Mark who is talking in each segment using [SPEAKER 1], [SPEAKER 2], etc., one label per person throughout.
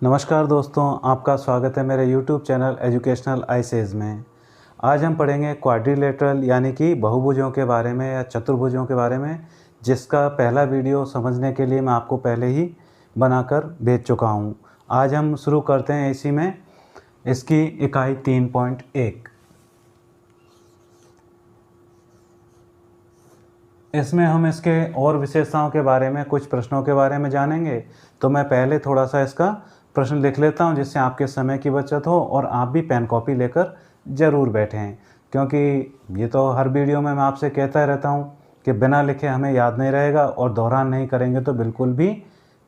[SPEAKER 1] नमस्कार दोस्तों, आपका स्वागत है मेरे YouTube चैनल एजुकेशनल आईसेज में। आज हम पढ़ेंगे क्वाड्रिलेटरल यानी कि बहुभुजों के बारे में या चतुर्भुजों के बारे में, जिसका पहला वीडियो समझने के लिए मैं आपको पहले ही बनाकर भेज चुका हूं। आज हम शुरू करते हैं इसी में इसकी इकाई 3.1। इसमें हम इसके और विशेषताओं के बारे में, कुछ प्रश्नों के बारे में जानेंगे। तो मैं पहले थोड़ा सा इसका प्रश्न लिख लेता हूं, जिससे आपके समय की बचत हो और आप भी पेन कॉपी लेकर ज़रूर बैठें, क्योंकि ये तो हर वीडियो में मैं आपसे कहता रहता हूं कि बिना लिखे हमें याद नहीं रहेगा और दोहरान नहीं करेंगे तो बिल्कुल भी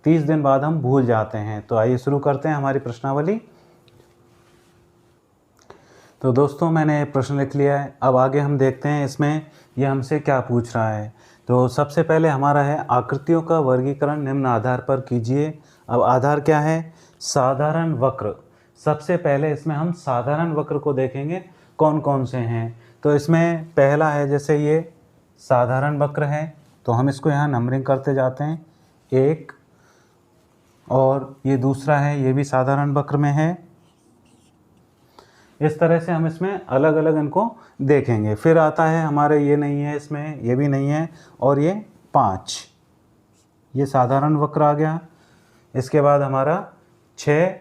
[SPEAKER 1] 30 दिन बाद हम भूल जाते हैं। तो आइए शुरू करते हैं हमारी प्रश्नावली। तो दोस्तों, मैंने प्रश्न लिख लिया है। अब आगे हम देखते हैं इसमें ये हमसे क्या पूछ रहा है। तो सबसे पहले हमारा है आकृतियों का वर्गीकरण निम्न आधार पर कीजिए। अब आधार क्या है? साधारण वक्र। सबसे पहले इसमें हम साधारण वक्र को देखेंगे कौन कौन से हैं। तो इसमें पहला है, जैसे ये साधारण वक्र है, तो हम इसको यहाँ नंबरिंग करते जाते हैं 1। और ये दूसरा है, ये भी साधारण वक्र में है। इस तरह से हम इसमें अलग अलग इनको देखेंगे। फिर आता है हमारे, ये नहीं है इसमें, ये भी नहीं है, और ये 5, ये साधारण वक्र आ गया। इसके बाद हमारा 6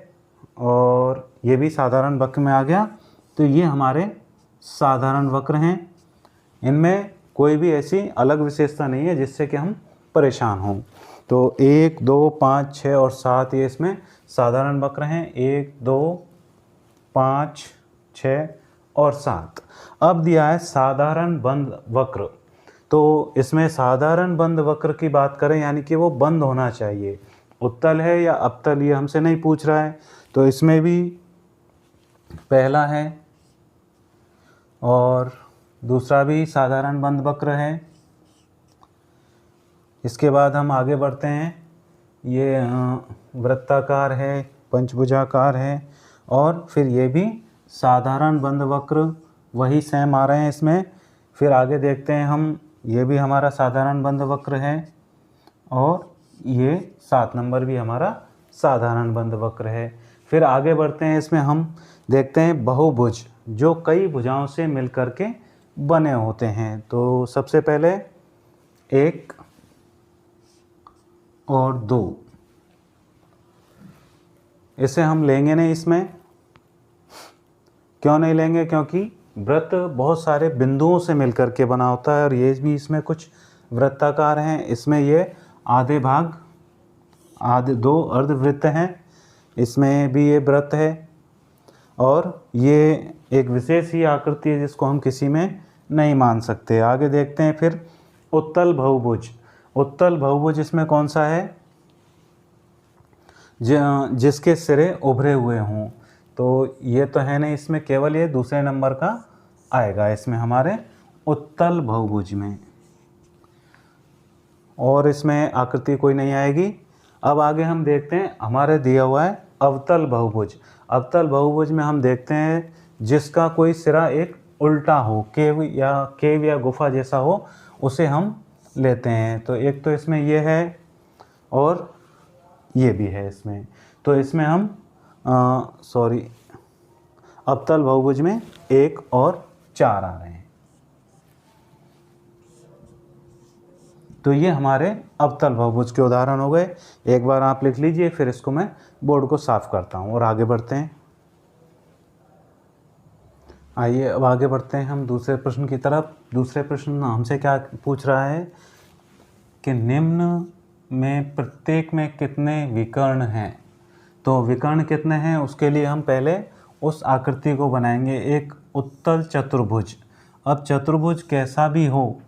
[SPEAKER 1] और ये भी साधारण वक्र में आ गया। तो ये हमारे साधारण वक्र हैं। इनमें कोई भी ऐसी अलग विशेषता नहीं है जिससे कि हम परेशान हों। तो 1, 2, 5, 6 और 7 ये इसमें साधारण वक्र हैं। 1, 2, 5, 6 और 7। अब दिया है साधारण बंद वक्र। तो इसमें साधारण बंद वक्र की बात करें, यानी कि वो बंद होना चाहिए। उत्तल है या अवतल ये हमसे नहीं पूछ रहा है। तो इसमें भी पहला है और दूसरा भी साधारण बंद वक्र है। इसके बाद हम आगे बढ़ते हैं। ये वृत्ताकार है, पंचभुजाकार है, और फिर ये भी साधारण बंद वक्र, वही सेम आ रहे हैं इसमें। फिर आगे देखते हैं हम, ये भी हमारा साधारण बंद वक्र है, और ये 7 नंबर भी हमारा साधारण बंद वक्र है। फिर आगे बढ़ते हैं, इसमें हम देखते हैं बहुभुज, जो कई भुजाओं से मिलकर के बने होते हैं। तो सबसे पहले 1 और 2, इसे हम लेंगे नहीं। इसमें क्यों नहीं लेंगे? क्योंकि वृत्त बहुत सारे बिंदुओं से मिलकर के बना होता है, और ये भी इसमें कुछ वृत्ताकार हैं। इसमें ये आधे भाग, आधे 2 अर्धवृत्त हैं। इसमें भी ये वृत्त है, और ये एक विशेष ही आकृति है जिसको हम किसी में नहीं मान सकते। आगे देखते हैं फिर उत्तल बहुभुज। उत्तल बहुभुज इसमें कौन सा है? जिसके सिरे उभरे हुए हों। तो ये तो है नहीं इसमें, केवल ये दूसरे नंबर का आएगा इसमें हमारे उत्तल बहुभुज में, और इसमें आकृति कोई नहीं आएगी। अब आगे हम देखते हैं, हमारे दिया हुआ है अवतल बहुभुज। अवतल बहुभुज में हम देखते हैं जिसका कोई सिरा एक उल्टा हो, केव या गुफा जैसा हो, उसे हम लेते हैं। तो एक तो इसमें ये है और ये भी है इसमें। तो इसमें हम अवतल बहुभुज में 1 और 4 आ रहे हैं। तो ये हमारे अवतल बहुभुज के उदाहरण हो गए। एक बार आप लिख लीजिए, फिर इसको मैं बोर्ड को साफ करता हूँ और आगे बढ़ते हैं। आइए अब आगे बढ़ते हैं हम दूसरे प्रश्न की तरफ। दूसरे प्रश्न हमसे क्या पूछ रहा है कि निम्न में प्रत्येक में कितने विकर्ण हैं। तो विकर्ण कितने हैं, उसके लिए हम पहले उस आकृति को बनाएंगे, एक उत्तल चतुर्भुज। अब चतुर्भुज कैसा भी हो,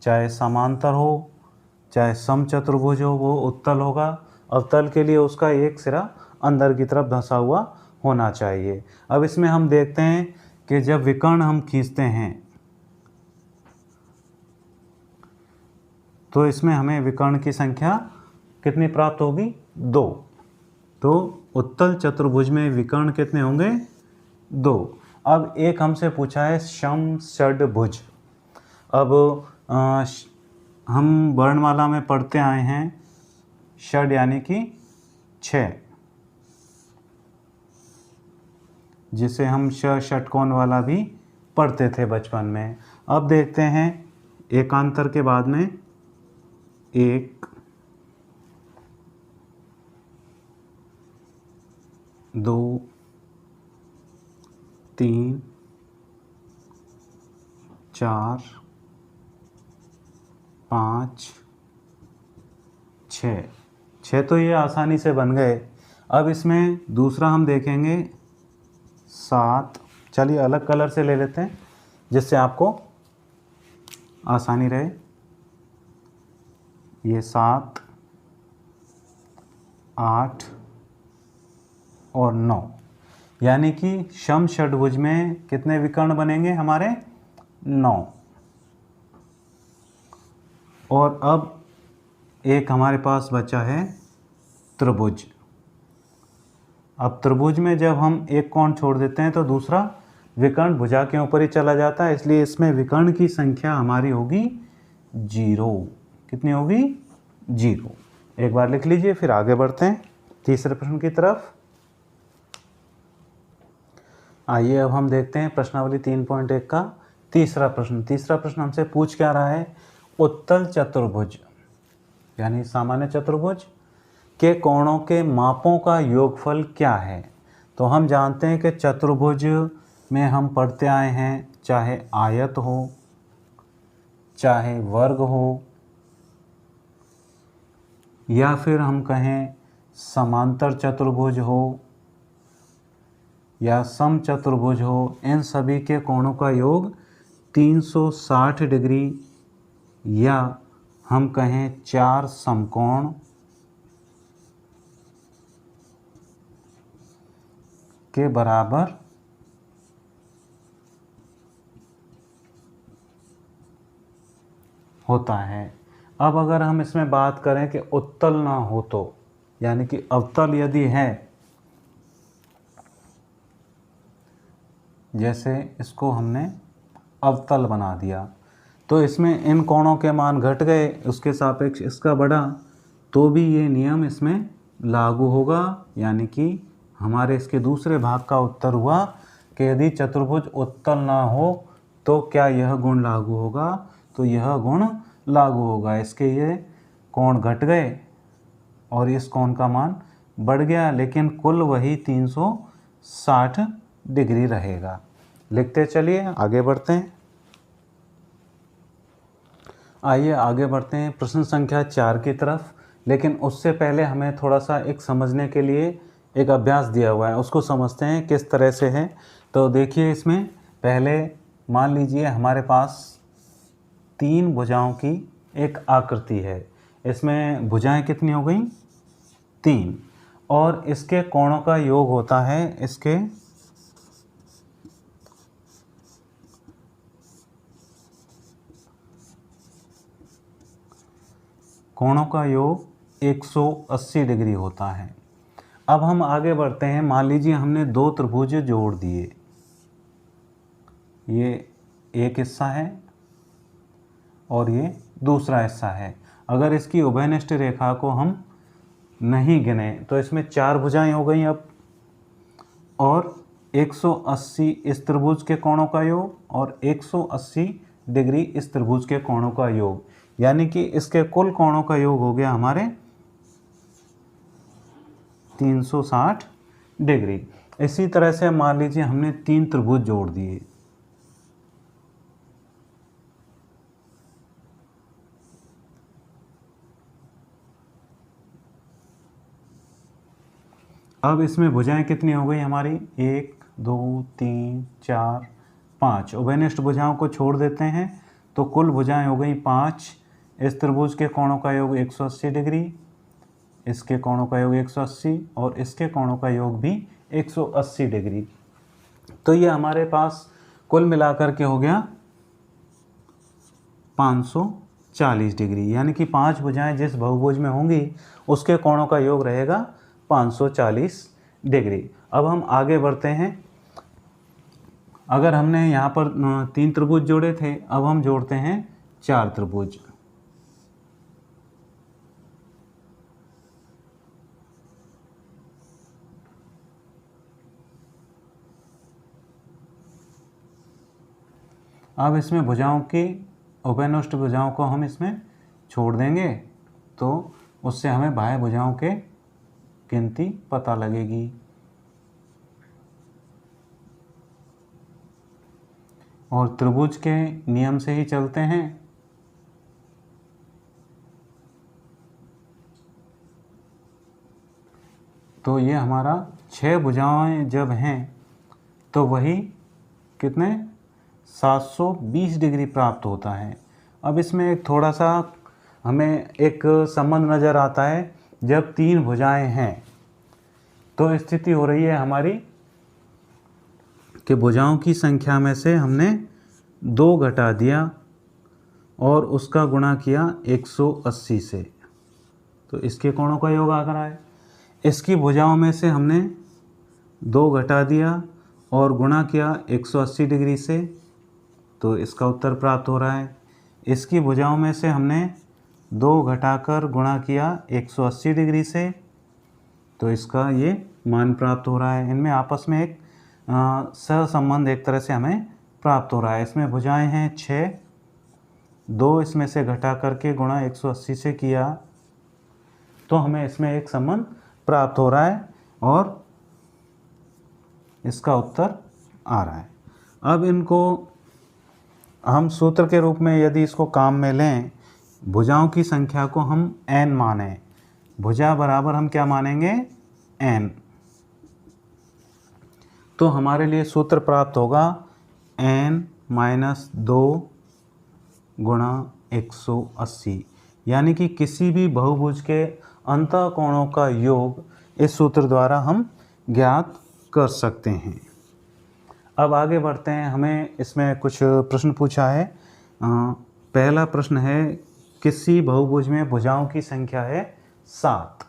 [SPEAKER 1] चाहे समांतर हो चाहे समचतुर्भुज हो, वो उत्तल होगा। अवतल के लिए उसका एक सिरा अंदर की तरफ धंसा हुआ होना चाहिए। अब इसमें हम देखते हैं कि जब विकर्ण हम खींचते हैं तो इसमें हमें विकर्ण की संख्या कितनी प्राप्त होगी? 2। तो उत्तल चतुर्भुज में विकर्ण कितने होंगे? 2। अब एक हमसे पूछा है सम षड्भुज। अब हम वर्णमाला में पढ़ते आए हैं षड यानी कि 6, जिसे हम षटकोण वाला भी पढ़ते थे बचपन में। अब देखते हैं एकांतर के बाद में 1 2 3 4 5 6 6 तो ये आसानी से बन गए। अब इसमें दूसरा हम देखेंगे 7। चलिए अलग कलर से ले लेते हैं जिससे आपको आसानी रहे। ये 7 8 और 9, यानी कि सम षटभुज में कितने विकर्ण बनेंगे हमारे? 9। और अब एक हमारे पास बचा है त्रिभुज। अब त्रिभुज में जब हम एक कोण छोड़ देते हैं तो दूसरा विकर्ण भुजा के ऊपर ही चला जाता है, इसलिए इसमें विकर्ण की संख्या हमारी होगी 0। कितनी होगी? 0। एक बार लिख लीजिए, फिर आगे बढ़ते हैं तीसरे प्रश्न की तरफ। आइए अब हम देखते हैं प्रश्नावली 3.1 का तीसरा प्रश्न। तीसरा प्रश्न हमसे पूछ क्या रहा है? उत्तल चतुर्भुज यानी सामान्य चतुर्भुज के कोणों के मापों का योगफल क्या है? तो हम जानते हैं कि चतुर्भुज में हम पढ़ते आए हैं, चाहे आयत हो, चाहे वर्ग हो, या फिर हम कहें समांतर चतुर्भुज हो या सम चतुर्भुज हो, इन सभी के कोणों का योग 360 डिग्री या हम कहें 4 समकोण के बराबर होता है। अब अगर हम इसमें बात करें कि उत्तल ना हो तो, यानी कि अवतल यदि है, जैसे इसको हमने अवतल बना दिया, तो इसमें इन कोणों के मान घट गए, उसके सापेक्ष इसका बढ़ा, तो भी ये नियम इसमें लागू होगा। यानी कि हमारे इसके दूसरे भाग का उत्तर हुआ कि यदि चतुर्भुज उत्तल ना हो तो क्या यह गुण लागू होगा? तो यह गुण लागू होगा। इसके ये कोण घट गए और इस कोण का मान बढ़ गया, लेकिन कुल वही 360 डिग्री रहेगा। लिखते चलिए, आगे बढ़ते हैं। आइए आगे बढ़ते हैं प्रश्न संख्या 4 की तरफ। लेकिन उससे पहले हमें थोड़ा सा एक समझने के लिए एक अभ्यास दिया हुआ है, उसको समझते हैं किस तरह से है। तो देखिए, इसमें पहले मान लीजिए हमारे पास 3 भुजाओं की एक आकृति है। इसमें भुजाएं कितनी हो गई? 3। और इसके कोणों का योग होता है, इसके कोणों का योग 180 डिग्री होता है। अब हम आगे बढ़ते हैं। मान लीजिए हमने 2 त्रिभुज जोड़ दिए, ये एक हिस्सा है और ये दूसरा हिस्सा है। अगर इसकी उभयनिष्ठ रेखा को हम नहीं गिने तो इसमें 4 भुजाएं हो गई अब, और 180 इस त्रिभुज के कोणों का योग और 180 डिग्री इस त्रिभुज के कोणों का योग, यानी कि इसके कुल कोणों का योग हो गया हमारे 360 डिग्री। इसी तरह से मान लीजिए हमने 3 त्रिभुज जोड़ दिए, अब इसमें भुजाएं कितनी हो गई हमारी? 1 2 3 4 5। उभयनिष्ठ भुजाओं को छोड़ देते हैं तो कुल भुजाएं हो गई 5। इस त्रिभुज के कोणों का योग 180 डिग्री, इसके कोणों का योग 180 और इसके कोणों का योग भी 180 डिग्री। तो ये हमारे पास कुल मिलाकर के हो गया 540 डिग्री, यानी कि 5 भुजाएं जिस बहुभुज में होंगी उसके कोणों का योग रहेगा 540 डिग्री। अब हम आगे बढ़ते हैं। अगर हमने यहाँ पर 3 त्रिभुज जोड़े थे, अब हम जोड़ते हैं 4 त्रिभुज। अब इसमें भुजाओं की उभयनिष्ठ भुजाओं को हम इसमें छोड़ देंगे तो उससे हमें बाह्य भुजाओं के गिनती पता लगेगी। और त्रिभुज के नियम से ही चलते हैं। तो ये हमारा 6 भुजाएं जब हैं तो वही कितने 720 डिग्री प्राप्त होता है। अब इसमें एक थोड़ा सा हमें एक संबंध नज़र आता है, जब 3 भुजाएं हैं तो स्थिति हो रही है हमारी कि भुजाओं की संख्या में से हमने 2 घटा दिया और उसका गुणा किया 180 से, तो इसके कोणों का योग आ रहा है। इसकी भुजाओं में से हमने 2 घटा दिया और गुणा किया 180 डिग्री से, तो इसका उत्तर प्राप्त हो रहा है। इसकी भुजाओं में से हमने 2 घटाकर गुणा किया 180 डिग्री से, तो इसका ये मान प्राप्त हो रहा है। इनमें आपस में एक सहसंबंध एक तरह से हमें प्राप्त हो रहा है। इसमें भुजाएं हैं 6, 2 इसमें से घटा करके गुणा 180 से किया तो हमें इसमें एक संबंध प्राप्त हो रहा है और इसका उत्तर आ रहा है। अब इनको हम सूत्र के रूप में यदि इसको काम में लें, भुजाओं की संख्या को हम n माने, भुजा बराबर हम क्या मानेंगे n, तो हमारे लिए सूत्र प्राप्त होगा n-2 गुणा 180, यानी कि किसी भी बहुभुज के अंतःकोणों का योग इस सूत्र द्वारा हम ज्ञात कर सकते हैं। अब आगे बढ़ते हैं। हमें इसमें कुछ प्रश्न पूछा है। पहला प्रश्न है, किसी बहुभुज में भुजाओं की संख्या है 7,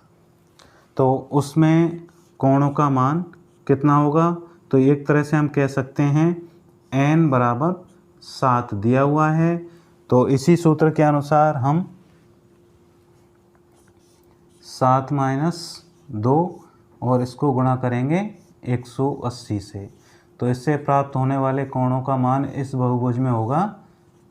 [SPEAKER 1] तो उसमें कोणों का मान कितना होगा? तो एक तरह से हम कह सकते हैं n बराबर 7 दिया हुआ है, तो इसी सूत्र के अनुसार हम 7 - 2 और इसको गुणा करेंगे 180 से, तो इससे प्राप्त होने वाले कोणों का मान इस बहुभुज में होगा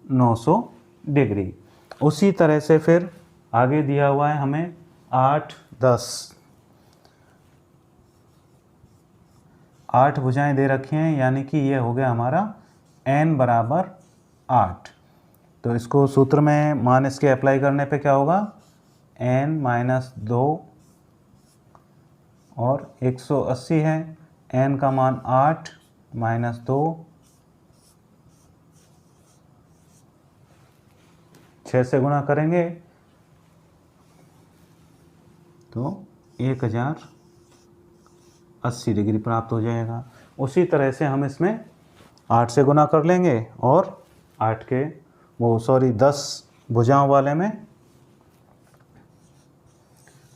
[SPEAKER 1] 900 डिग्री। उसी तरह से फिर आगे दिया हुआ है हमें 8, 10, 8 भुजाएं दे रखी हैं, यानी कि ये हो गया हमारा n बराबर 8। तो इसको सूत्र में मान इसके अप्लाई करने पे क्या होगा, n - 2 और 180 है, n का मान 8 - 2 6 से गुणा करेंगे तो 1080 डिग्री प्राप्त हो जाएगा। उसी तरह से हम इसमें 8 से गुणा कर लेंगे और 10 भुजाओं वाले में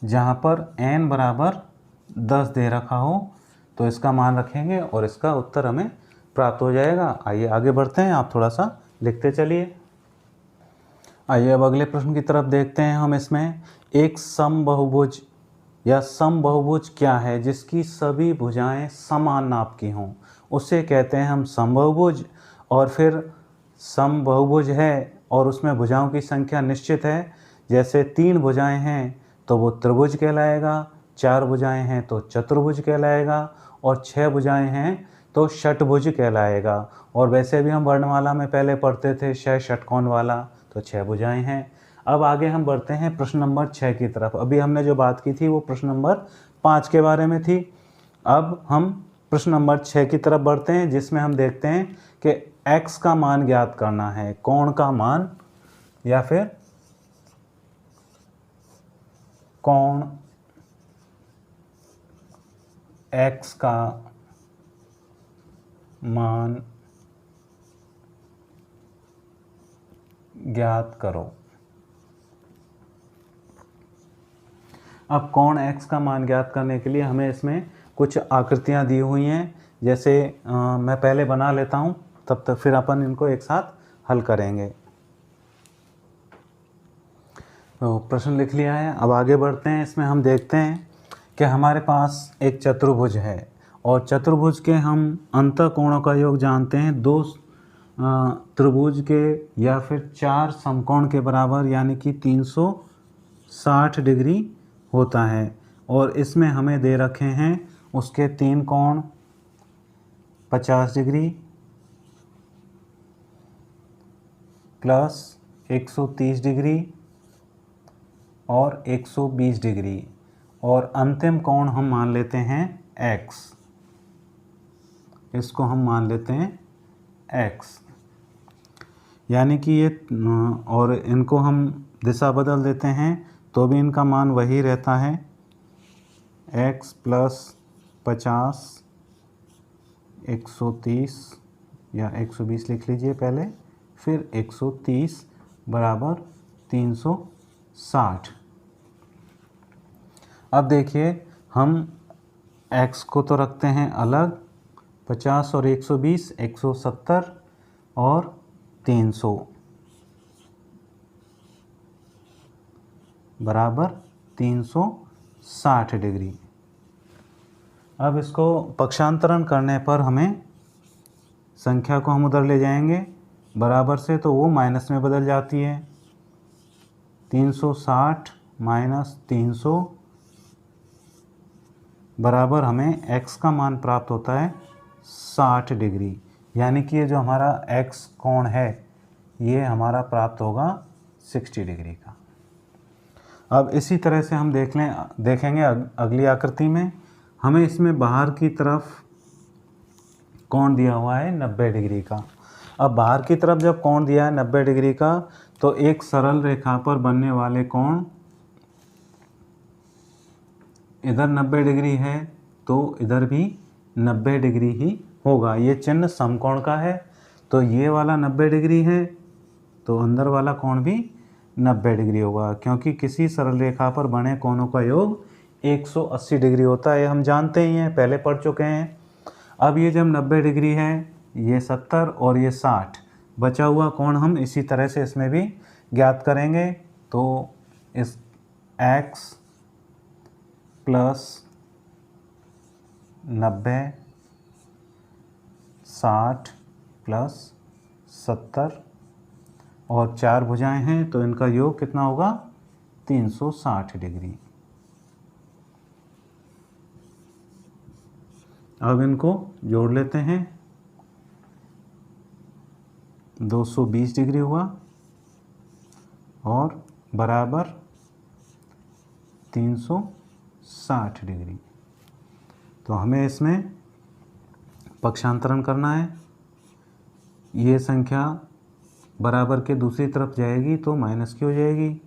[SPEAKER 1] जहाँ पर n बराबर 10 दे रखा हो तो इसका मान रखेंगे और इसका उत्तर हमें प्राप्त हो जाएगा। आइए आगे बढ़ते हैं, आप थोड़ा सा लिखते चलिए। आइए अब अगले प्रश्न की तरफ देखते हैं। हम इसमें एक समबहुभुज या समबहुभुज क्या है जिसकी सभी भुजाएं समान नाप की हों, उसे कहते हैं हम समबहुभुज। और फिर समबहुभुज है और उसमें भुजाओं की संख्या निश्चित है, जैसे 3 भुजाएं हैं तो वो त्रिभुज कहलाएगा, 4 भुजाएं हैं तो चतुर्भुज कहलाएगा और 6 भुजाएं हैं तो षटभुज कहलाएगा। और वैसे भी हम वर्णमाला में पहले पढ़ते थे षटकोण वाला, तो 6 भुजाएं हैं। अब आगे हम बढ़ते हैं प्रश्न नंबर 6 की तरफ। अभी हमने जो बात की थी वो प्रश्न नंबर 5 के बारे में थी। अब हम प्रश्न नंबर 6 की तरफ बढ़ते हैं, जिसमें हम देखते हैं कि x का मान ज्ञात करना है, कोण का मान या फिर कोण x का मान ज्ञात करो। अब कोण x का मान ज्ञात करने के लिए हमें इसमें कुछ आकृतियां दी हुई हैं, जैसे मैं पहले बना लेता हूं, तब तक फिर अपन इनको एक साथ हल करेंगे। तो प्रश्न लिख लिया है, अब आगे बढ़ते हैं। इसमें हम देखते हैं कि हमारे पास एक चतुर्भुज है और चतुर्भुज के हम अंतःकोणों का योग जानते हैं, त्रिभुज के या फिर 4 समकोण के बराबर यानी कि 360 डिग्री होता है। और इसमें हमें दे रखे हैं उसके 3 कोण 50 डिग्री प्लस 130 डिग्री और 120 डिग्री, और अंतिम कोण हम मान लेते हैं x, इसको हम मान लेते हैं x, यानी कि ये, और इनको हम दिशा बदल देते हैं तो भी इनका मान वही रहता है, x प्लस 50 130 या 120 लिख लीजिए पहले, फिर 130 बराबर 360। अब देखिए हम x को तो रखते हैं अलग, 50 और 120 170 और 300 बराबर 360 डिग्री। अब इसको पक्षांतरण करने पर हमें संख्या को हम उधर ले जाएंगे बराबर से, तो वो माइनस में बदल जाती है। 360 माइनस 300 बराबर हमें x का मान प्राप्त होता है 60 डिग्री, यानी कि ये जो हमारा x कोण है ये हमारा प्राप्त होगा 60 डिग्री का। अब इसी तरह से हम देखेंगे अगली आकृति में, हमें इसमें बाहर की तरफ कोण दिया हुआ है 90 डिग्री का। अब बाहर की तरफ जब कोण दिया है 90 डिग्री का, तो एक सरल रेखा पर बनने वाले कोण इधर 90 डिग्री है तो इधर भी 90 डिग्री ही होगा। ये चिन्ह समकोण का है, तो ये वाला 90 डिग्री है तो अंदर वाला कोण भी 90 डिग्री होगा, क्योंकि किसी सरल रेखा पर बने कोणों का योग 180 डिग्री होता है, ये हम जानते ही हैं, पहले पढ़ चुके हैं। अब ये जब 90 डिग्री है, ये 70 और ये 60, बचा हुआ कोण हम इसी तरह से इसमें भी ज्ञात करेंगे। तो इस x प्लस 90 60 प्लस 70 और 4 भुजाएं हैं तो इनका योग कितना होगा 360 डिग्री। अब इनको जोड़ लेते हैं, 220 डिग्री हुआ और बराबर 360 डिग्री। तो हमें इसमें पक्षांतरण करना है, ये संख्या बराबर के दूसरी तरफ जाएगी तो माइनस की हो जाएगी,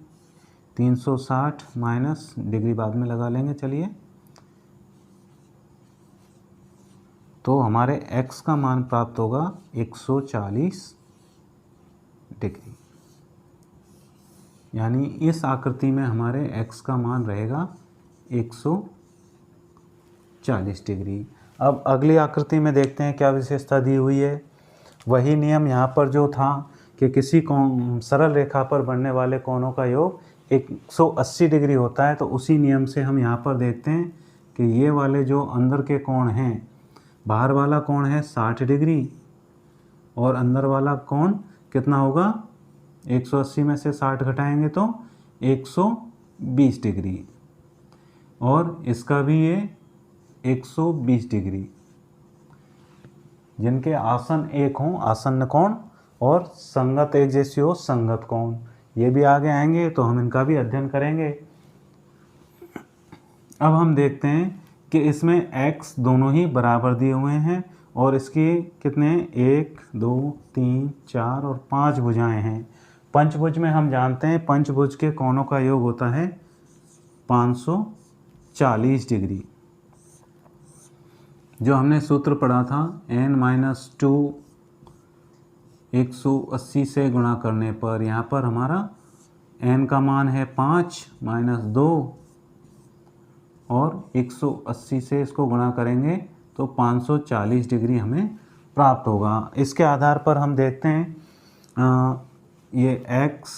[SPEAKER 1] 360 माइनस डिग्री बाद में लगा लेंगे चलिए, तो हमारे x का मान प्राप्त होगा 140 डिग्री, यानी इस आकृति में हमारे x का मान रहेगा 140 डिग्री। अब अगली आकृति में देखते हैं क्या विशेषता दी हुई है। वही नियम यहाँ पर जो था कि किसी सरल रेखा पर बनने वाले कोणों का योग 180 डिग्री होता है, तो उसी नियम से हम यहाँ पर देखते हैं कि ये वाले जो अंदर के कोण हैं, बाहर वाला कोण है 60 डिग्री और अंदर वाला कोण कितना होगा, 180 में से 60 घटाएंगे तो 120 डिग्री, और इसका भी ये 120 डिग्री। जिनके आसन एक हों आसन्न कोण और संगत एक जैसी हो संगत कोण, ये भी आगे आएंगे तो हम इनका भी अध्ययन करेंगे। अब हम देखते हैं कि इसमें x दोनों ही बराबर दिए हुए हैं और इसकी कितने 1 2 3 4 और 5 भुजाएं हैं। पंचभुज में हम जानते हैं पंचभुज के कोणों का योग होता है 540 डिग्री। जो हमने सूत्र पढ़ा था n-2 180 से गुणा करने पर, यहाँ पर हमारा n का मान है 5 माइनस 2 और 180 से इसको गुणा करेंगे तो 540 डिग्री हमें प्राप्त होगा। इसके आधार पर हम देखते हैं ये x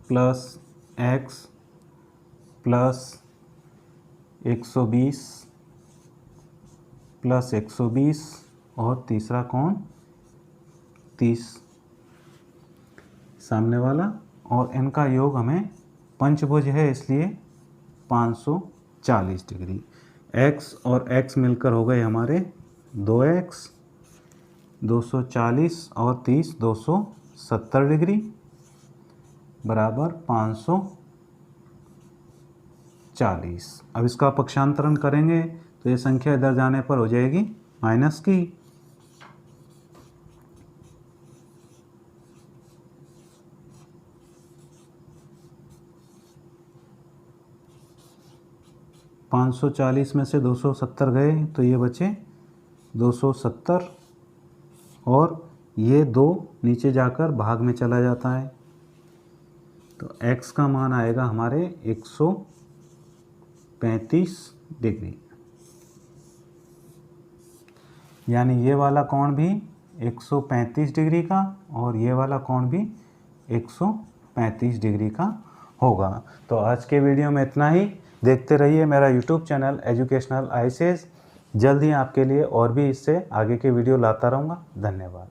[SPEAKER 1] plus x plus 120 plus 120 और तीसरा कोण 30 सामने वाला, और इनका योग हमें पंचभुज है इसलिए 540 डिग्री। x और x मिलकर हो गए हमारे 2x, 240 और 30 270 डिग्री बराबर 540। अब इसका पक्षांतरण करेंगे तो ये संख्या इधर जाने पर हो जाएगी माइनस की। पाँच सौ 40 में से 270 गए तो ये बचे 270, और ये 2 नीचे जाकर भाग में चला जाता है, तो x का मान आएगा हमारे 135 डिग्री। यानी ये वाला कोण भी 135 डिग्री का और ये वाला कोण भी 135 डिग्री का होगा। तो आज के वीडियो में इतना ही। देखते रहिए मेरा यूट्यूब चैनल एजुकेशनल आईसीएस। जल्द ही आपके लिए और भी इससे आगे के वीडियो लाता रहूँगा। धन्यवाद।